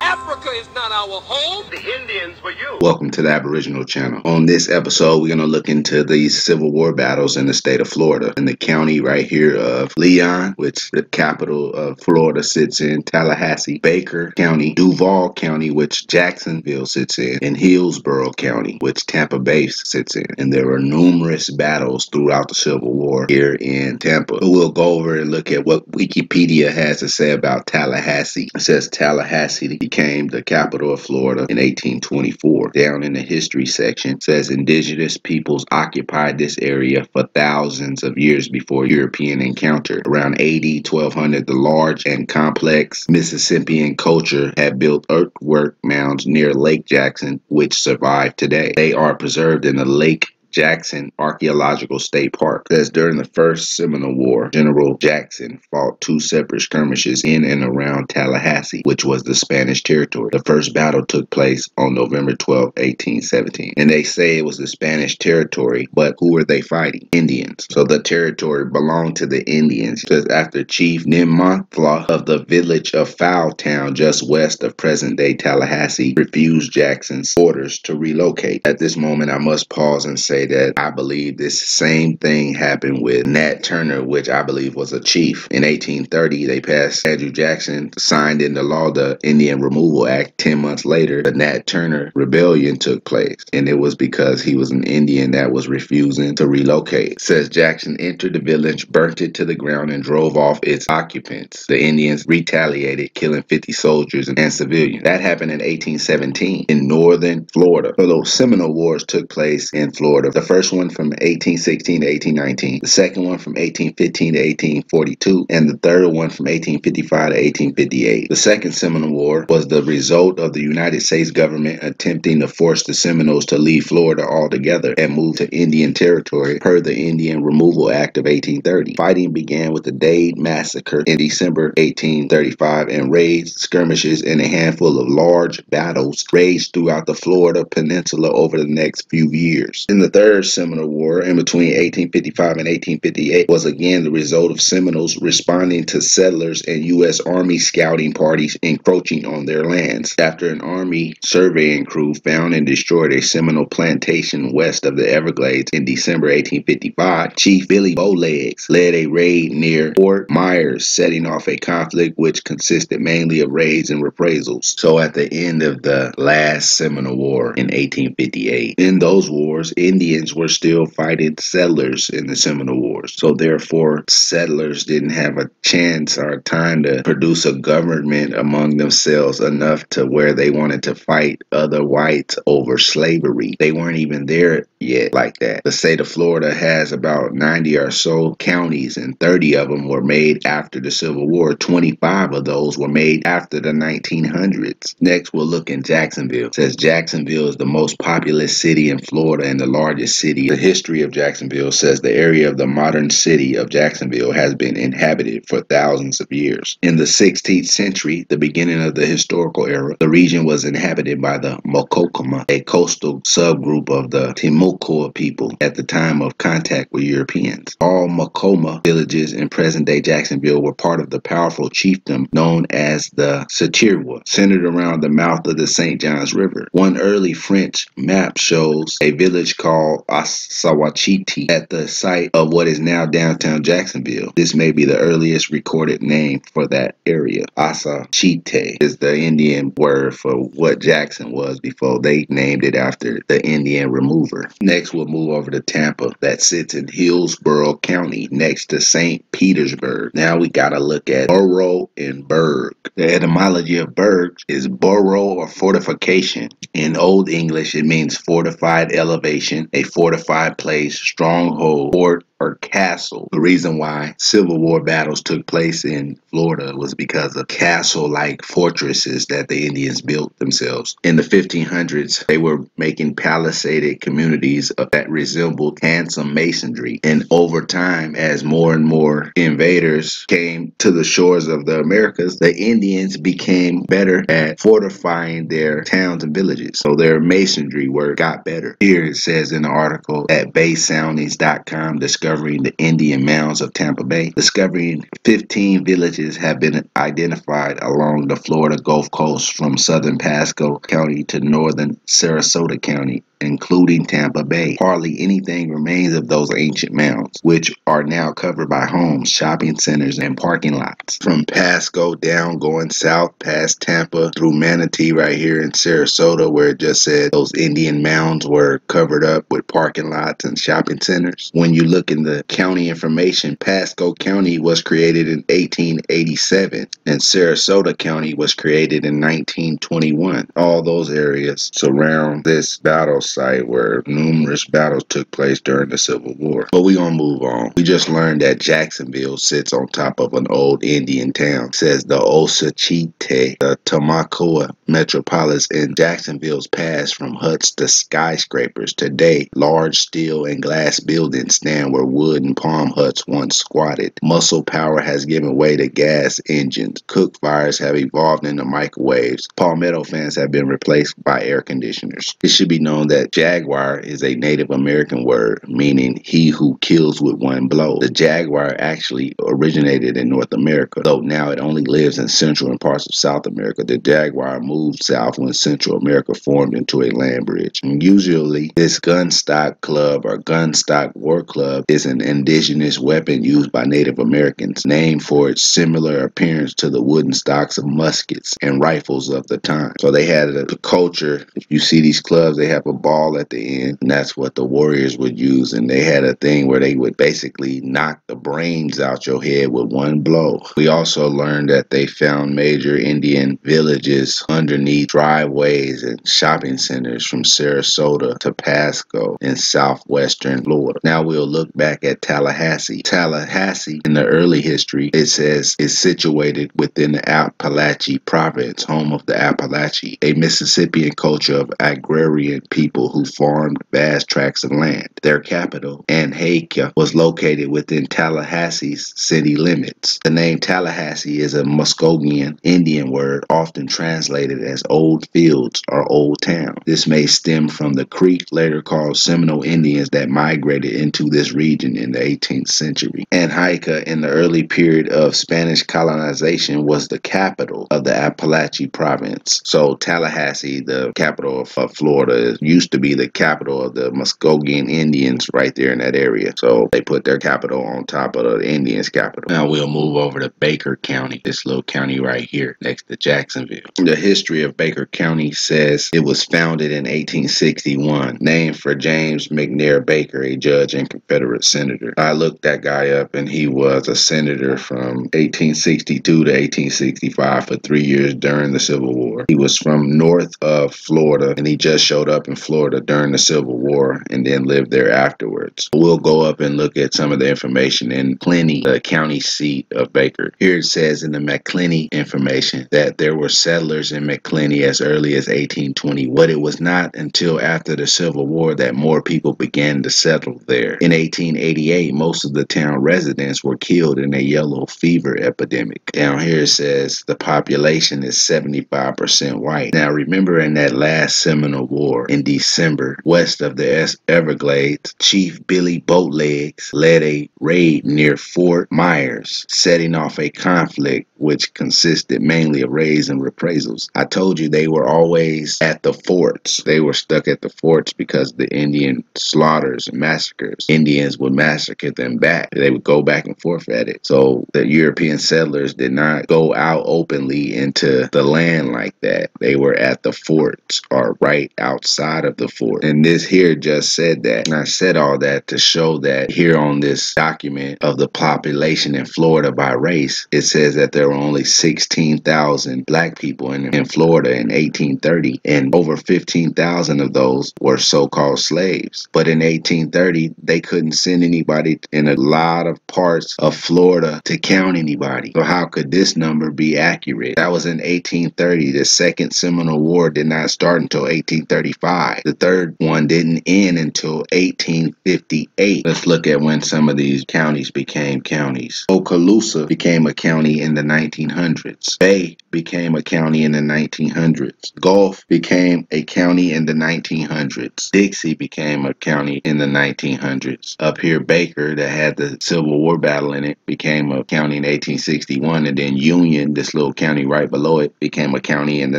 Africa is not our home. The Indians were you. Welcome to the Aboriginal Channel. On this episode, we're going to look into these Civil War battles in the state of Florida. In the county right here of Leon, which the capital of Florida sits in, Tallahassee, Baker County, Duval County, which Jacksonville sits in, and Hillsborough County, which Tampa Bay sits in. And there were numerous battles throughout the Civil War here in Tampa. We'll go over and look at what Wikipedia has to say about Tallahassee. It says Tallahassee became the capital of Florida in 1824. Down in the history section, it says indigenous peoples occupied this area for thousands of years before European encounter. Around AD 1200, the large and complex Mississippian culture had built earthwork mounds near Lake Jackson, which survive today. They are preserved in the Lake Jackson Archaeological State Park. It says during the First Seminole War, General Jackson fought two separate skirmishes in and around Tallahassee, which was the Spanish territory. The first battle took place on November 12, 1817. And they say it was the Spanish territory, but who were they fighting? Indians. So the territory belonged to the Indians. It says after Chief Nemonthaw of the village of Foultown, just west of present-day Tallahassee, refused Jackson's orders to relocate. At this moment, I must pause and say that I believe this same thing happened with Nat Turner, which I believe was a chief. In 1830, they passed Andrew Jackson, signed into law the Indian Removal Act. 10 months later, the Nat Turner Rebellion took place, and it was because he was an Indian that was refusing to relocate. It says Jackson entered the village, burnt it to the ground, and drove off its occupants. The Indians retaliated, killing 50 soldiers and civilians. That happened in 1817 in northern Florida. So those Seminole Wars took place in Florida. The first one from 1816 to 1819, the second one from 1815 to 1842, and the third one from 1855 to 1858. The second Seminole War was the result of the United States government attempting to force the Seminoles to leave Florida altogether and move to Indian territory per the Indian Removal Act of 1830. Fighting began with the Dade Massacre in December 1835, and raids, skirmishes, and a handful of large battles raged throughout the Florida peninsula over the next few years. In the third Seminole War, in between 1855 and 1858, was again the result of Seminoles responding to settlers and U.S. Army scouting parties encroaching on their lands. After an Army surveying crew found and destroyed a Seminole plantation west of the Everglades in December 1855, Chief Billy Bowlegs led a raid near Fort Myers, setting off a conflict which consisted mainly of raids and reprisals. So at the end of the last Seminole War in 1858, in those wars, Indians were still fighting settlers in the Seminole Wars. So therefore, settlers didn't have a chance or time to produce a government among themselves enough to where they wanted to fight other whites over slavery. They weren't even there yet like that. The state of Florida has about 90 or so counties, and 30 of them were made after the Civil War. 25 of those were made after the 1900s. Next, we'll look in Jacksonville. It says Jacksonville is the most populous city in Florida and the largest city. The history of Jacksonville says the area of the modern city of Jacksonville has been inhabited for thousands of years. In the 16th century, the beginning of the historical era, the region was inhabited by the Mococoma, a coastal subgroup of the TIMUCUA people at the time of contact with Europeans. All Mocoma villages in present-day Jacksonville were part of the powerful chiefdom known as the CHIEFDOMS, centered around the mouth of the St. Johns River. One early French map shows a village called Asawachiti at the site of what is now downtown Jacksonville. This may be the earliest recorded name for that area. Asawachite is the Indian word for what Jackson was before they named it after the Indian remover. Next, we'll move over to Tampa, that sits in Hillsborough County next to St. Petersburg. Now we gotta look at borough and burg. The etymology of burg is borough or fortification. In Old English, it means fortified elevation, a fortified place, stronghold, fort, or castle. The reason why Civil War battles took place in Florida was because of castle-like fortresses that the Indians built themselves. In the 1500s, they were making palisaded communities that resembled handsome masonry. And over time, as more and more invaders came to the shores of the Americas, the Indians Indians became better at fortifying their towns and villages. So their masonry work got better. Here it says in the article at baysoundings.com, discovering the Indian mounds of Tampa Bay. Discovering 15 villages have been identified along the Florida Gulf Coast from southern Pasco County to northern Sarasota County, including Tampa Bay. Hardly anything remains of those ancient mounds, which are now covered by homes, shopping centers, and parking lots. From Pasco down, going south past Tampa through Manatee right here in Sarasota, where it just said those Indian mounds were covered up with parking lots and shopping centers. When you look in the county information, Pasco County was created in 1887 and Sarasota County was created in 1921. All those areas surround this battle site where numerous battles took place during the Civil War. But we're gonna move on. We just learned that Jacksonville sits on top of an old Indian town. It says the Osachite, the TIMUCUA metropolis in Jacksonville's past from huts to skyscrapers. Today, large steel and glass buildings stand where wood and palm huts once squatted. Muscle power has given way to gas engines. Cook fires have evolved into microwaves. Palmetto fans have been replaced by air conditioners. It should be known that jaguar is a Native American word meaning he who kills with one blow. The jaguar actually originated in North America, though now it only lives in Central and parts of South America. The jaguar moved south when Central America formed into a land bridge. And usually, this gun stock club or gun stock war club is an indigenous weapon used by Native Americans, named for its similar appearance to the wooden stocks of muskets and rifles of the time. So they had a culture. If you see these clubs, they have a ball at the end, and that's what the warriors would use. And they had a thing where they would basically knock the brains out your head with one blow. We also learned that they found major Indian villages underneath driveways and shopping centers from Sarasota to Pasco in southwestern Florida. Now we'll look back at Tallahassee. Tallahassee, in the early history, it says is situated within the Appalachia province, home of the Appalachia, a Mississippian culture of agrarian people who farmed vast tracts of land. Their capital, Anhaca, was located within Tallahassee's city limits. The name Tallahassee is a Muskogean Indian word often translated as old fields or old town. This may stem from the Creek, later called Seminole Indians, that migrated into this region in the 18th century. Anhaca, in the early period of Spanish colonization, was the capital of the Appalachia province. So Tallahassee, the capital of Florida, used to be the capital of the Muskogean Indians right there in that area. So they put their capital on top of the Indians' capital. Now we'll move over to Baker County, this little county right here next to Jacksonville. The history of Baker County says it was founded in 1861, named for James McNair Baker, a judge and Confederate senator. I looked that guy up and he was a senator from 1862 to 1865 for 3 years during the Civil War. He was from north of Florida and he just showed up in Florida during the Civil War and then lived there afterwards. We'll go up and look at some of the information in McClenny, the county seat of Baker. Here it says in the McClenny information that there were settlers in McClenny as early as 1820, but it was not until after the Civil War that more people began to settle there. In 1888, most of the town residents were killed in a yellow fever epidemic. Down here it says the population is 75% white. Now remember, in that last Seminole War in December, west of the Everglades, Chief Billy Boatlegs led a raid near Fort Myers, setting off a conflict which consisted mainly of raids and reprisals. I told you they were always at the forts. They were stuck at the forts because the Indian slaughters and massacres. Indians would massacre them back. They would go back and forth at it. So the European settlers did not go out openly into the land like that. They were at the forts or right outside of the fort. And this here just said that. And I said all that to show that here on this document of the population in Florida by race, it says that there were only 16,000 black people in Florida in 1830, and over 15,000 of those were so-called slaves. But in 1830, they couldn't send anybody in a lot of parts of Florida to count anybody. So how could this number be accurate? That was in 1830. The second Seminole War did not start until 1835. The third one didn't end until 1858. Let's look at when some of these counties became counties. Okaloosa became a county in the 1900s. Bay became a county in the 1900s. Gulf became a county in the 1900s. Dixie became a county in the 1900s. Up here, Baker, that had the Civil War battle in it, became a county in 1861, and then Union, this little county right below it, became a county in the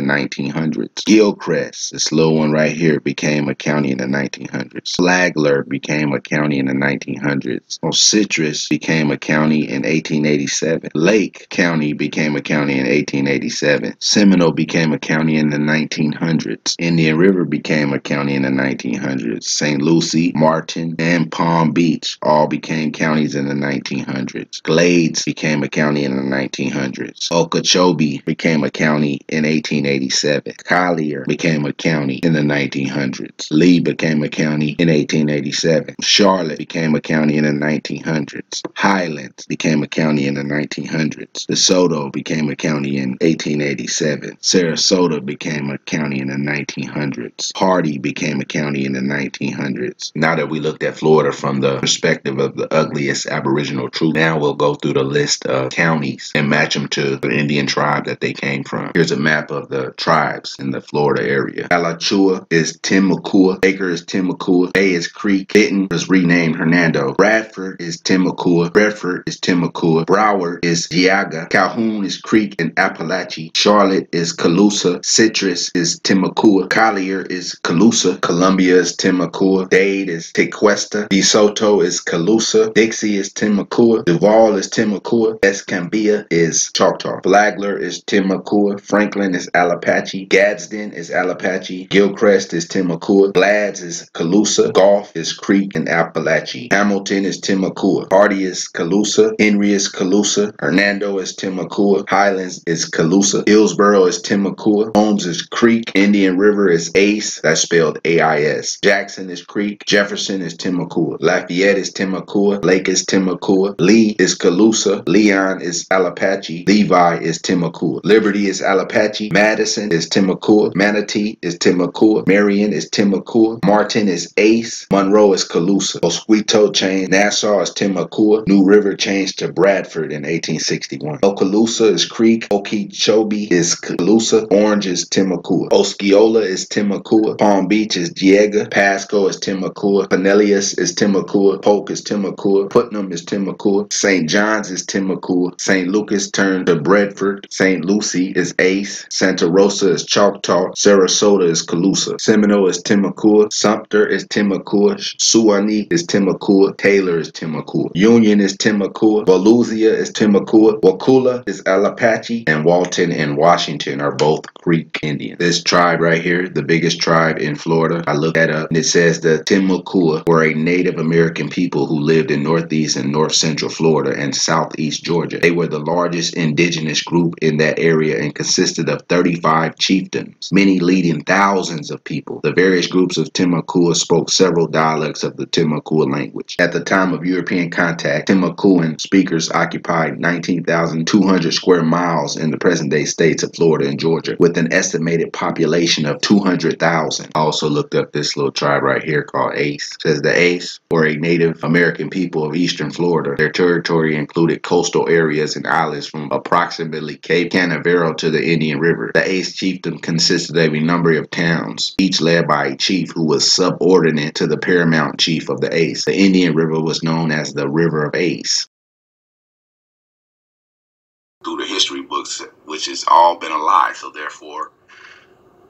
1900s. Gilchrist, this little one right here, became a county in the 1900s. Flagler became a county in the 1900s. Citrus became a county in 1887. Lake County became a county in 1887. Seminole became a county in the 1900s. Indian River became a county in the 1900s. St. Lucie, Martin, and Palm Beach all became counties in the 1900s. Glades became a county in the 1900s. Okeechobee became a county in 1887. Collier became a county in the 1900s. Lee became a county in 1887. Charlotte became a county in the 1900s. Highlands became a county in the 1900s. DeSoto became a county in 1887. Sarasota became a county in the 1900s. Hardy became a county in the 1900s. Now that we looked at Florida from the perspective of the ugliest Aboriginal truth, now we'll go through the list of counties and match them to the Indian tribe that they came from. Here's a map of the tribes in the Florida area. Alachua is TIMUCUA. Baker is TIMUCUA. Bay is Creek. Benton was renamed Hernando. Bradford is TIMUCUA. Bedford is TIMUCUA. Broward is Geauga. Calhoun is Creek and Appalachie. Charlotte is Calusa. Citrus is TIMUCUA. Collier is Calusa. Columbia is TIMUCUA. Dade is Tequesta. DeSoto is Calusa. Dixie is TIMUCUA. Duval is TIMUCUA. Escambia is Choctaw. Flagler is TIMUCUA. Franklin is Allapache. Gadsden is Allapache. Gilchrist is TIMUCUA. Glads is Calusa. Gulf is Creek and Appalachie. Hamilton is TIMUCUA. Hardy is Calusa. Henry is Calusa. Hernando is TIMUCUA. Highlands is Calusa. Hillsboro is TIMUCUA. Holmes is Creek. Indian River is Ace. That's spelled A-I-S. Jackson is Creek. Jefferson is TIMUCUA. Lafayette is TIMUCUA. Lake is TIMUCUA. Lee is Calusa. Leon is Allapache. Levi is TIMUCUA. Liberty is Allapache. Madison is TIMUCUA. Manatee is TIMUCUA. Marion is TIMUCUA. Martin is Ace. Monroe is Calusa. Oswego changed. Nassau is TIMUCUA. New River changed to Bradford in 1861. Okaloosa is Creek. Okeechobee is Calusa. Orange is TIMUCUA. Osceola is TIMUCUA. Palm Beach is Geauga. Pasco is TIMUCUA. Pinellas is TIMUCUA. Polk is TIMUCUA. Putnam is TIMUCUA. St. John's is TIMUCUA. St. Lucas turned to Bedford. St. Lucie is Ace. Santa Rosa is Choctaw. Sarasota is Calusa. Seminole is TIMUCUA. Sumter is TIMUCUA. Suwanee is TIMUCUA. Taylor is TIMUCUA. Union is TIMUCUA. Volusia is TIMUCUA. Wakula is Allapache. And Walton and Washington are both Creek Indian. This tribe right here, the biggest tribe in Florida, I looked that up, and it says the TIMUCUA were a Native American people who lived in northeast and north central Florida and southeast Georgia. They were the largest indigenous group in that area and consisted of 35 chiefdoms, many leading thousands of people. The various groups of TIMUCUA spoke several dialects of the TIMUCUA language. At the time of European contact, TIMUCUAN speakers occupied 19,200 square miles in the present-day states of Florida and Georgia, with an estimated population of 200,000. I also looked up this little tribe right here called Ace. It says the Ace were a Native American people of eastern Florida. Their territory included coastal areas and islands from approximately Cape Canaveral to the Indian River. The Ace chiefdom consisted of a number of towns, each led by a chief who was subordinate to the paramount chief of the Ace. The Indian River was known as the River of Ace. Through the history books, which has all been a lie, so therefore,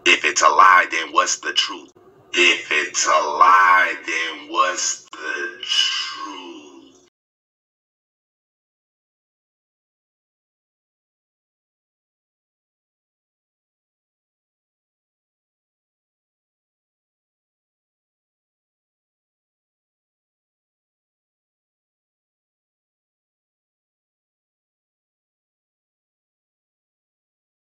if it's a lie, then what's the truth? If it's a lie, then what's the truth?